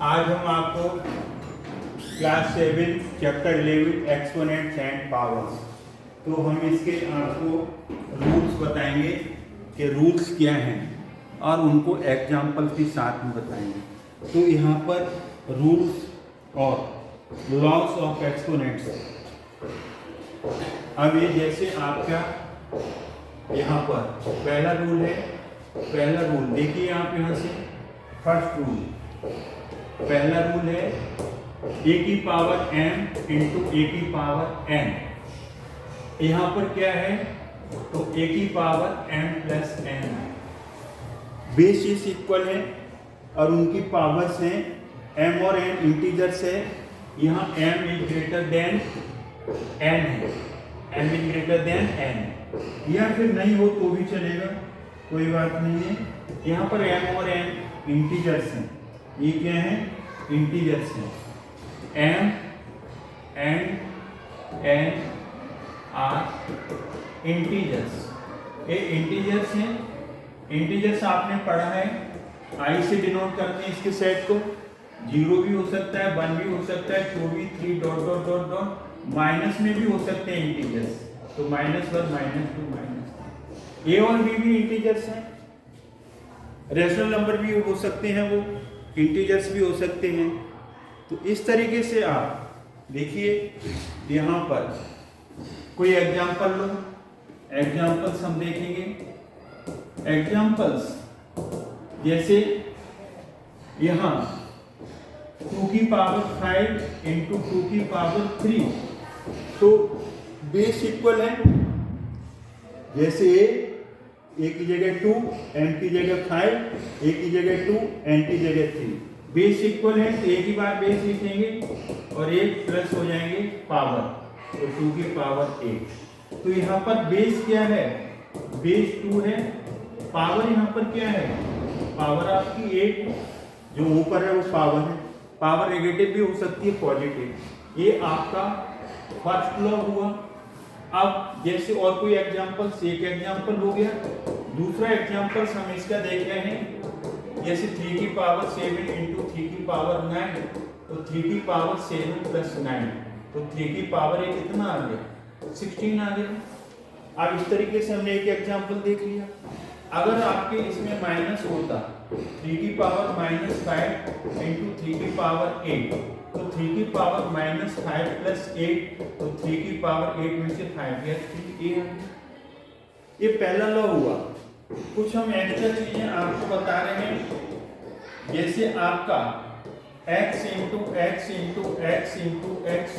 आज हम आपको class 7 chapter 11 exponents and powers, तो हम इसके आपको रूल्स बताएंगे कि रूल्स क्या हैं और उनको एग्जाम्पल के साथ में बताएंगे। तो यहाँ पर रूल्स और लॉस ऑफ एक्सपोनेंट्स। अब ये जैसे आपका यहाँ पर पहला रूल है, पहला रूल देखिए आप यहाँ से फर्स्ट रूल, पहला रूल है ए की पावर m इंटू ए की पावर n। यहाँ पर क्या है तो ए की power m plus n, basis equal है और उनकी पावर्स हैं m और n इंटीजर्स है। यहाँ m is greater than n है, m is greater than n, या फिर नहीं हो तो भी चलेगा, कोई बात नहीं है। यहाँ पर m और n इंटीजर्स हैं, ये क्या है इंटीजर्स हैं। m and n are integers, ये इंटीजर्स हैं। इंटीजर्स आपने पढ़ा है, आई से डिनोट करते हैं इसके सेट को। 0 भी हो सकता है, 1 भी हो सकता है, 2 भी, 3 dot dot dot dot, minus में भी हो सकते हैं इंटीजर्स, तो -1 -2 -3। ए और बी भी इंटीजर्स हैं, रेशनल नंबर भी हो सकते हैं, वो इंटीजर्स भी हो सकते हैं। तो इस तरीके से आप देखिए यहाँ पर कोई एग्जाम्पल लो, एग्जाम्पल्स हम देखेंगे। एग्जाम्पल्स जैसे यहाँ 2 की पावर 5 इंटू 2 की पावर 3, तो बेस इक्वल है। जैसे ए की जगह 2, n की जगह 5, ए की जगह 2, n की जगह 3, बेस इक्वल है तो एक ही बार बेस लिखेंगे और एक प्लस हो जाएंगे पावर, तो 2 की पावर 8। तो यहाँ पर बेस क्या है, बेस 2 है, पावर यहाँ पर क्या है, पावर आपकी 8, जो ऊपर है वो पावर है। पावर नेगेटिव भी हो सकती है, पॉजिटिव। ये आपका फर्स्ट लॉ हुआ। अब जैसे और कोई एग्जांपल्स, एक एग्जांपल हो गया, दूसरा एग्जांपल हम इसका देख रहे हैं। जैसे 3 की पावर 7 इंटू 3 की पावर 9, तो 3 की पावर 7 प्लस 9, तो 3 की पावर ये कितना आ गया 16 आ गया। अब इस तरीके से हमने एक एग्जांपल देख लिया। अगर आपके इसमें माइनस होता 3 की पावर -5 इंटू 3 की पावर 8, तो 3 की पावर -5 प्लस 8, तो 3 की पावर 8 में से 5 गया, 3a। ये पहला लॉ हुआ। कुछ हम एक्स्ट्रा चीजें आपको बता रहे हैं, जैसे आपका x into x into x into x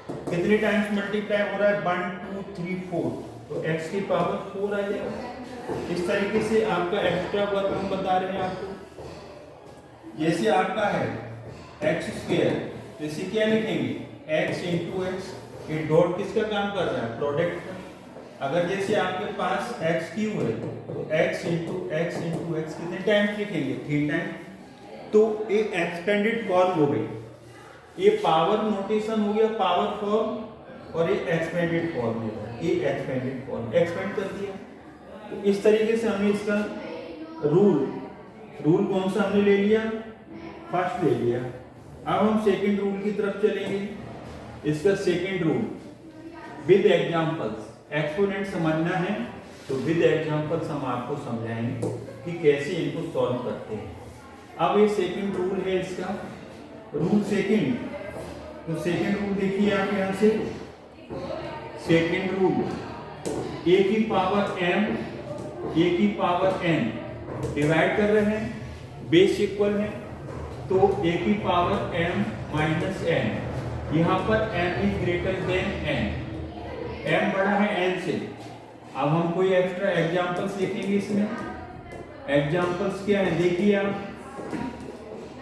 कितने टाइम्स मल्टीप्लाई हो रहा है, 1 2 3 4, तो x की पावर 4 आ जाएगा। इस तरीके से आपका एक्स्ट्रा वर्क हम बता रहे हैं आपको। जैसे आपका है एक्स स्क्वायर, जैसे क्या लिखेंगे x इंटू एक्स, ये डॉट किसका काम कर रहा है, प्रोडक्ट का। अगर जैसे आपके पास x क्यूब है, तो x into x into x कितने टाइम्स लिखेंगे, 3 टाइम्स। तो ये एक्सपेंडेड फॉर्म हो गई, ये पावर नोटेशन हो गया, पावर फॉर्म, और ये एक्सपेंडेड फॉर्म हो गया, ये एक्सपेंडेड फॉर्म, एक्सपेंड कर दिया। तो इस तरीके से हमने इसका रूल कौन सा हमने ले लिया, फर्स्ट ले लिया। अब हम सेकंड रूल की तरफ चलेंगे। इसका second rule with examples, exponent समझना है तो विद एग्जांपल्स हम आपको समझाएंगे कि कैसे इनको सॉल्व करते हैं। अब ये सेकंड रूल है इसका, रूल सेकंड। तो सेकंड रूल देखिए आप यहाँ से, सेकंड रूल ए की पावर m, ए की पावर n डिवाइड कर रहे हैं, बेस इक्वल है, तो a की पावर m माइनस n, यहाँ पर m is greater than n, m बड़ा है n से। अब हम कोई एक्स्ट्रा एग्जांपल्स लिखेंगे इसमें। एग्जांपल्स क्या है देखिए आप,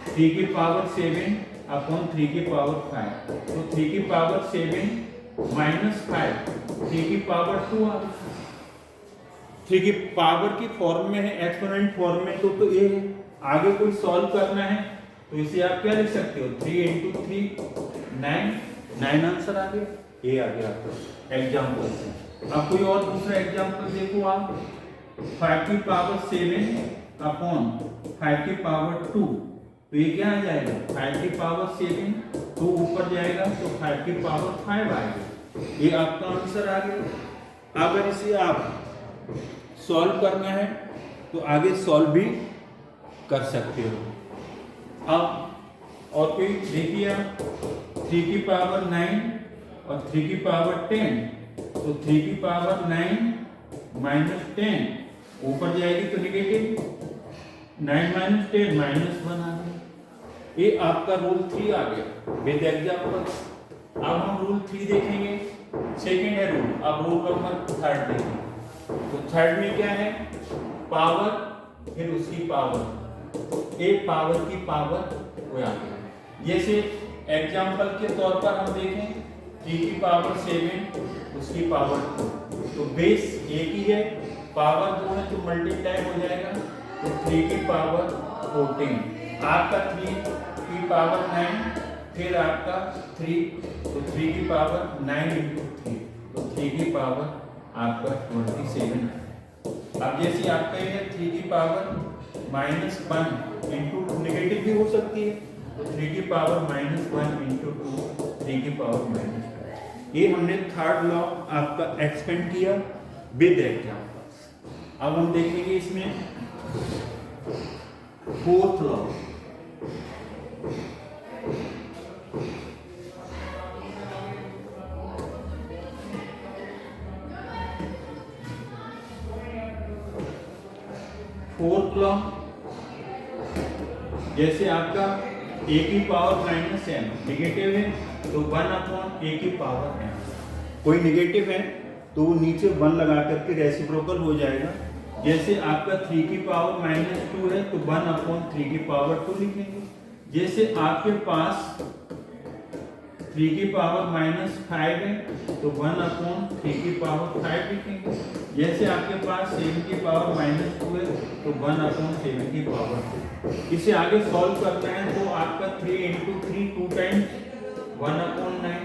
3 की पावर 7 अपॉन 3 की पावर 5, तो 3 की पावर 7 माइनस 5, 3 की पावर 2 आ गई। 3 की पावर की फॉर्म में है, एक्सपोनेंट फॉर्म में, तो ये है। आगे कोई सॉल्व करना है तो इसे आप क्या लिख सकते हो, 3 इंटू 3 9 आंसर आ गया, ये आ गया आपका एग्जाम्पल से। अब कोई और दूसरा एग्जाम्पल देखो आप, 5 की पावर 7 अपॉन 5 की पावर 2, तो ये क्या आ जाएगा 5 की पावर 7, तो ऊपर जाएगा तो 5 की पावर 5 आएगा। ये आपका आंसर आ गया। अगर इसे आप सॉल्व करना है तो आगे सॉल्व भी कर सकते हो। अब और कोई देखिए आप 3 की पावर 9 और 3 की पावर 10, तो 3 की पावर 9 माइनस 10 ऊपर जाएगी तो निगेटिव, 9 माइनस 10 -1 आ गया। ये आपका रूल 3 आ गया विद एग्जाम्पल। अब हम रूल 3 देखेंगे, सेकेंड है रूल। अब रूल नंबर 3 देखेंगे। तो थर्ड में क्या है, पावर फिर उसकी पावर, तो एक पावर की पावर वो आ गया। जैसे एग्जाम्पल के तौर पर हम देखें 3 की पावर 7 उसकी पावर 2, तो बेस एक ही है, पावर 2 है तो मल्टीप्लाई हो जाएगा, तो 3 की पावर 14, आपका 3 की पावर 9 फिर आपका 3, तो 3 की पावर 9 इंटू 3, तो 3 की पावर आपका 27 है। अब जैसे आपका ये 3 की पावर -1 इंटू 2 नेगेटिव भी हो सकती है, तो 3 की पावर -1 इंटू 2 3 की पावर -2। ये हमने थर्ड लॉ आपका एक्सपेंड किया विद एग्जाम्पल्स। अब हम देखेंगे इसमें फोर्थ लॉ। फोर्थ लॉ जैसे आपका a की पावर -m निगेटिव है तो 1/a की पावर m, कोई निगेटिव है तो नीचे 1 लगा करके रेसिप्रोकल हो जाएगा। जैसे आपका 3 की पावर -2 है तो 1/3 की पावर 2 लिखेंगे। जैसे आपके पास 3 की पावर -5 है तो 1/3 की पावर 5 लिखेंगे। जैसे आपके पास 7 की पावर -2 है तो 1/7 की पावर 2। इसे आगे सॉल्व करना है तो आपका 3 इंटू 3 2 टाइम्स 1/9,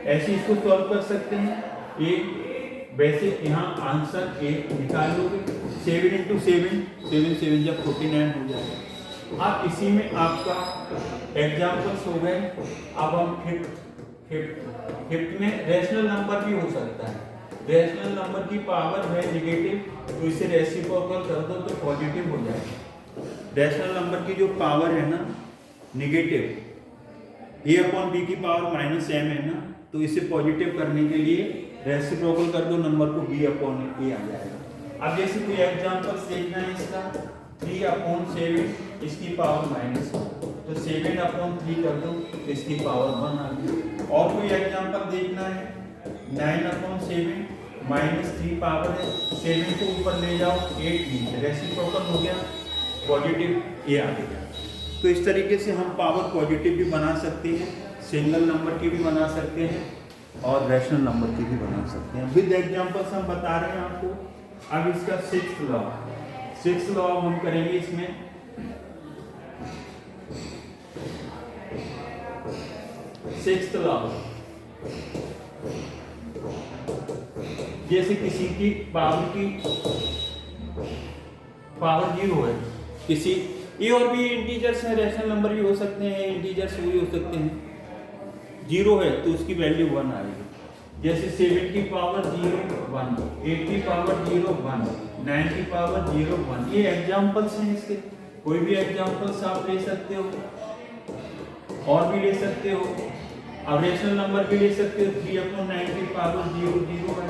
ऐसे इसको सॉल्व कर सकते हैं। एक वैसे यहाँ आंसर एक निकाल लोगे, 7 इंटू 7 जब 49 हो जाएगा। अब इसी में आपका एग्जाम्पल्स हो गए। अब हम फिफ्थ में रेशनल नंबर भी हो सकता है। रेशनल नंबर की पावर है निगेटिव, तो इसे रेसिप्रोकल कर दो तो पॉजिटिव हो जाएगा। रेशनल नंबर की जो पावर है ना निगेटिव, a/b की पावर -m है ना, तो इसे पॉजिटिव करने के लिए रेसिप्रोकल कर दो, नंबर को b/a आ जाएगा। अब जैसे कोई एग्जांपल देखना है इसका 3/7 इसकी पावर -1, तो 7/3 कर दो इसकी पावर 1 आ गई। और कोई एग्जांपल देखना है 9/7 -3 पावर है, 7 को ऊपर ले जाओ 8 नीचे, रेसिप्रोकल हो गया, पॉजिटिव a आ गया। तो इस तरीके से हम पावर पॉजिटिव भी बना सकते हैं, सिंगल नंबर की भी बना सकते हैं और रैशनल नंबर की भी बना सकते हैं। विद एग्जांपल्स हम बता रहे हैं आपको। अब इसका सिक्स्थ लॉ हम करेंगे इसमें। सिक्स्थ लॉ जैसे किसी की पावर 0 है, किसी ये और भी इंटीजर्स हैं, रैशनल नंबर भी हो सकते हैं, इंटीजर्स भी हो सकते हैं। 0 है तो उसकी वैल्यू 1 आएगी। जैसे 7 की पावर 0 1, 8 की पावर 0 1, 9 की पावर 0 1। ये एग्जांपल्स हैं इसके, कोई भी एग्जांपल्स आप ले सकते हो और भी ले सकते हो। अब रैशनल नंबर भी ले सकते हो, 3/9 की पावर 0 0 है।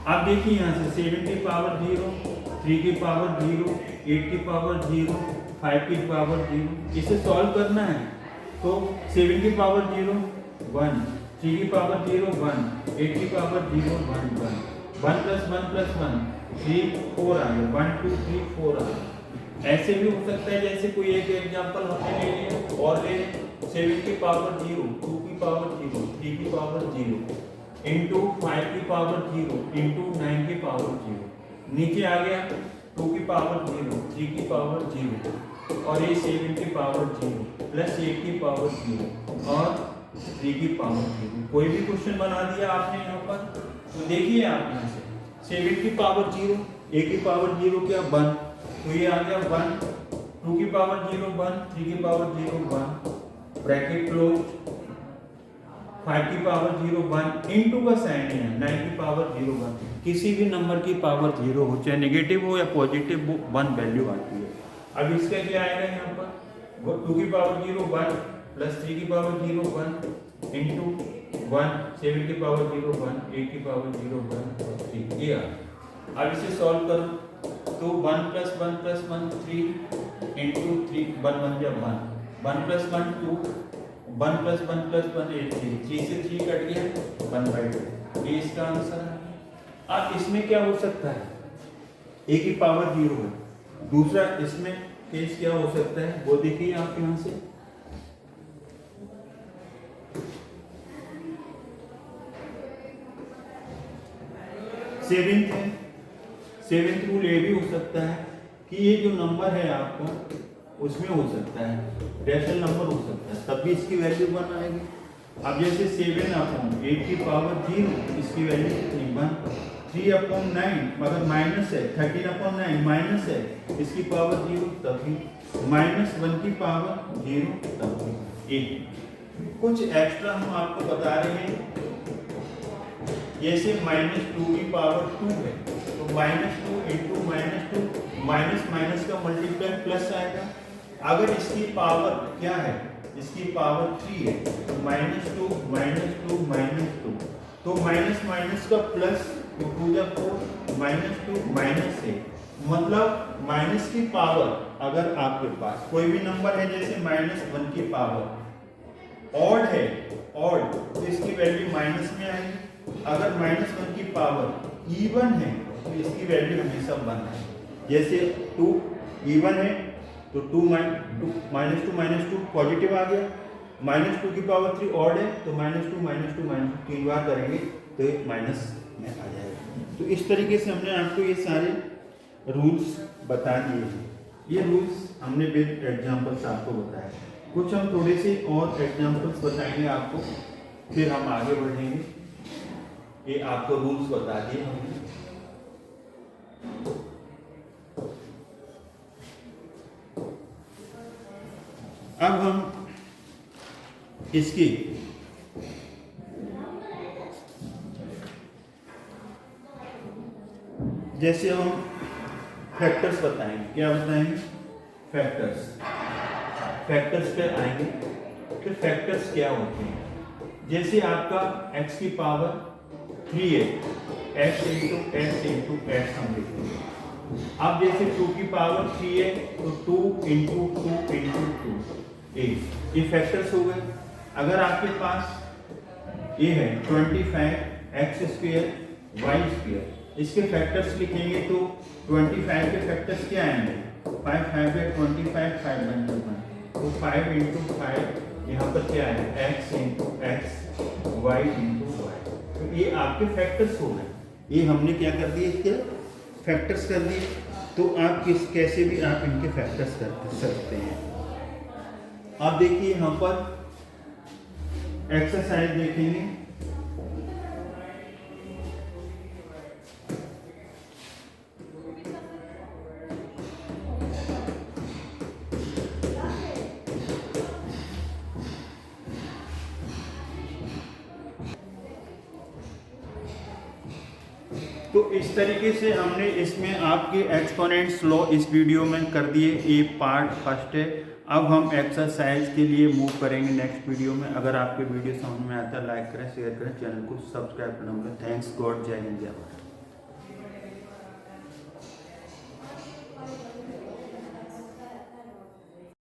आप देखिए यहाँ से 7 की पावर 0, 3 की पावर 0, 8 की पावर 0, 5 की पावर 0। इसे सॉल्व करना है तो 7 की पावर 0 1, 3 की पावर 0 1, 8 की पावर 0 1 1, 1 + 1 + 1 3 4 आ गया, 1 2 3 4 आ गया। ऐसे भी हो सकता है, जैसे कोई एक एग्जांपल हमने ले लिया और ले 7 की पावर 0, 2 की पावर 0, 3 की पावर 0 इंटू 5 की पावर 0 इंटू 9 की पावर 0। नीचे आ गया 2 की पावर 0, 3 की पावर 0 और ये 7 की पावर 0 प्लस 8 की पावर 0 और 3 की पावर 0। कोई भी क्वेश्चन बना दिया आपने यहाँ पर, तो देखिए आप यहाँ से 7 की पावर 0, a की पावर 0 क्या 1, तो ये आ गया 1 2 की पावर 0 1, 3 की पावर 0 1, ब्रैकेट क्लोज, 5 की पावर 0 1, इनटू का साइन है 9 की पावर 0 1। किसी भी नंबर की पावर 0 हो, चाहे नेगेटिव हो या पॉजिटिव हो, 1 वैल्यू आती है। अब इसका क्या आएगा यहाँ पर, वो 2 की पावर 0 1 प्लस 3 की पावर 0 1 इंटू 1, 7 की पावर 0 1, 8 की पावर 0 1 और 3, ये आ। अब इसे सॉल्व करो तो 1 प्लस 1 प्लस 1 3 इंटू 3, 1 1 जा 1 प्लस 1 2, 1 प्लस 1 प्लस 1 8, 3 से 3 कट गया 1/2, ये इसका आंसर है। अब इसमें क्या हो सकता है, a की पावर 0 है, दूसरा इसमें केस क्या हो सकता है वो देखिए आप यहां से, सेवेंथ रूल ये भी हो सकता है कि ये जो नंबर है आपको उसमें हो सकता है रैशनल नंबर हो सकता है, तब भी इसकी वैल्यू 1 आएगी। अब जैसे 7 अपॉन 8 की पावर 0, इसकी वैल्यू कितनी 1, 3 अपॉन 9 मगर माइनस है, 13 अपॉन 9 माइनस है, इसकी पावर 0 तब भी, -1 की पावर 0 तब भी 1। कुछ एक्स्ट्रा हम आपको बता रहे हैं, जैसे -2 की पावर 2 है तो -2 इंटू -2, माइनस माइनस का मल्टीप्लाई प्लस आएगा। अगर इसकी पावर क्या है, इसकी पावर 3 है तो -2 -2 तो माइनस माइनस का प्लस, 2 जा 4 -2 माइनस है, मतलब माइनस की पावर अगर आपके पास कोई भी नंबर है जैसे -1 की पावर ऑड है, ऑड तो इसकी वैल्यू माइनस में आएगी। अगर -1 की पावर इवन है तो इसकी वैल्यू हमेशा 1 है। जैसे 2 इवन है तो 2 -2 पॉजिटिव आ गया, -2 की पावर 3 ऑड है तो -2 3 बार करेंगे तो एक माइनस में आ जाएगा। तो इस तरीके से हमने आपको ये सारे रूल्स बता दिए हैं। ये रूल्स हमने विद एग्जाम्पल्स आपको बताया, कुछ हम थोड़े से और एग्जाम्पल्स बताएंगे आपको, फिर हम आगे बढ़ेंगे। ये आपको रूल्स बता दिए हमने। अब हम इसकी जैसे हम फैक्टर्स बताएंगे, क्या बताएंगे, फैक्टर्स पे आएंगे। फिर फैक्टर्स क्या होते हैं, जैसे आपका x की पावर 3 है, x इंटू x हम लिखेंगे। अब जैसे 2 की पावर 3 है तो 2 इंटू 2 इंटू 2, ये फैक्टर्स हो गए। अगर आपके पास ये है 25x² y², इसके फैक्टर्स लिखेंगे तो 25 के फैक्टर्स क्या आएंगे, 5 5 है 25, 5 1 तो 5 इंटू 5 यहाँ पर क्या है x into x, y into y, तो ये आपके फैक्टर्स हो गए। ये हमने क्या कर दिए, इसके फैक्टर्स कर दिए। तो आप कैसे भी आप इनके फैक्टर्स कर सकते हैं। आप देखिए यहाँ पर एक्सरसाइज देखेंगे, तो इस तरीके से हमने इसमें आपके एक्सपोनेंट्स लॉ इस वीडियो में कर दिए। ये पार्ट फर्स्ट है। अब हम एक्सरसाइज के लिए मूव करेंगे नेक्स्ट वीडियो में। अगर आपके वीडियो समझ में आता है लाइक करें, शेयर करें, चैनल को सब्सक्राइब करना। थैंक्स गॉड, जय हिंद जय भारत।